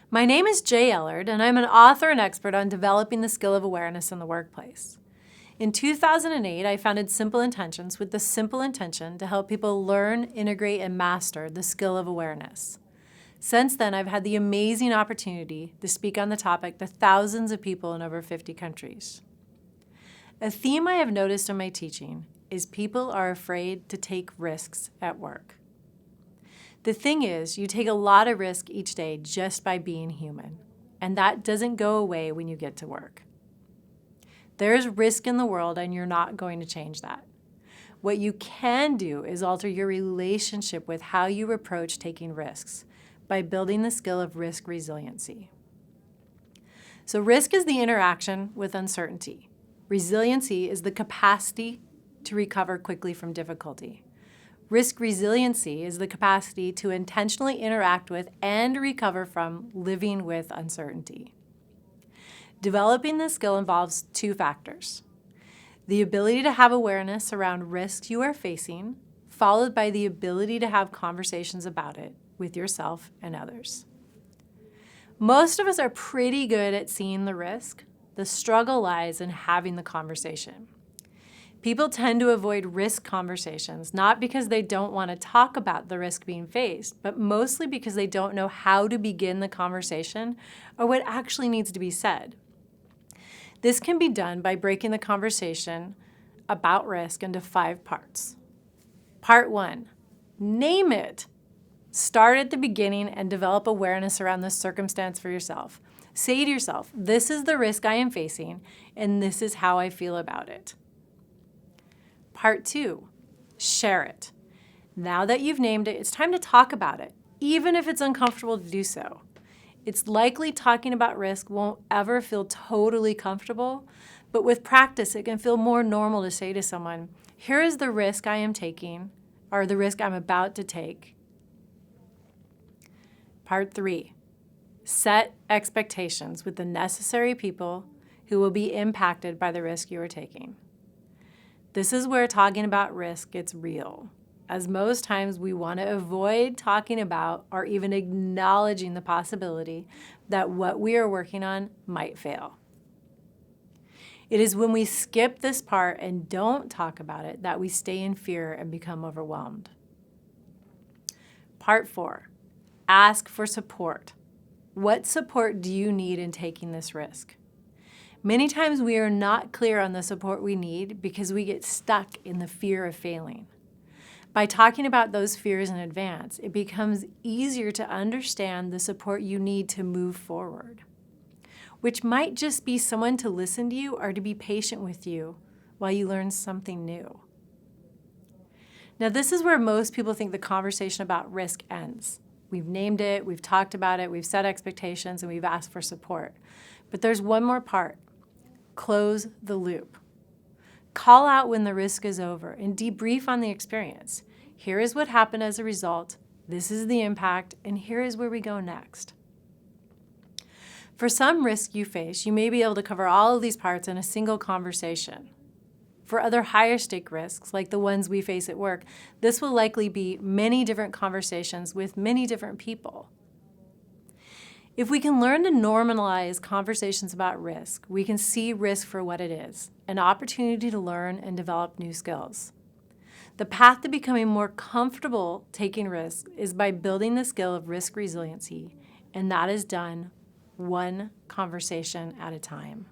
My name is Jae Ellard, and I'm an author and expert on developing the skill of awareness in the workplace. In 2008, I founded Simple Intentions with the simple intention to help people learn, integrate, and master the skill of awareness. Since then, I've had the amazing opportunity to speak on the topic to thousands of people in over 50 countries. A theme I have noticed in my teaching is people are afraid to take risks at work. The thing is, you take a lot of risk each day just by being human, and that doesn't go away when you get to work. There is risk in the world, and you're not going to change that. What you can do is alter your relationship with how you approach taking risks by building the skill of risk resiliency. So risk is the interaction with uncertainty. Resiliency is the capacity to recover quickly from difficulty. Risk resiliency is the capacity to intentionally interact with and recover from living with uncertainty. Developing this skill involves two factors: the ability to have awareness around risks you are facing, followed by the ability to have conversations about it with yourself and others. Most of us are pretty good at seeing the risk. The struggle lies in having the conversation. People tend to avoid risk conversations, not because they don't want to talk about the risk being faced, but mostly because they don't know how to begin the conversation or what actually needs to be said. This can be done by breaking the conversation about risk into 5 parts. Part 1, name it. Start at the beginning and develop awareness around the circumstance for yourself. Say to yourself, this is the risk I am facing, and this is how I feel about it. Part 2, share it. Now that you've named it, it's time to talk about it, even if it's uncomfortable to do so. It's likely talking about risk won't ever feel totally comfortable, but with practice, it can feel more normal to say to someone, here is the risk I am taking, or the risk I'm about to take. Part 3, set expectations with the necessary people who will be impacted by the risk you are taking. This is where talking about risk gets real, as most times we want to avoid talking about or even acknowledging the possibility that what we are working on might fail. It is when we skip this part and don't talk about it that we stay in fear and become overwhelmed. Part 4, ask for support. What support do you need in taking this risk? Many times we are not clear on the support we need because we get stuck in the fear of failing. By talking about those fears in advance, it becomes easier to understand the support you need to move forward, which might just be someone to listen to you or to be patient with you while you learn something new. Now, this is where most people think the conversation about risk ends. We've named it, we've talked about it, we've set expectations, and we've asked for support. But there's one more part. Close the loop. Call out when the risk is over and debrief on the experience. Here is what happened as a result, this is the impact, and here is where we go next. For some risk you face, you may be able to cover all of these parts in a single conversation. For other higher stake risks, like the ones we face at work, this will likely be many different conversations with many different people. If we can learn to normalize conversations about risk, we can see risk for what it is, an opportunity to learn and develop new skills. The path to becoming more comfortable taking risks is by building the skill of risk resiliency, and that is done one conversation at a time.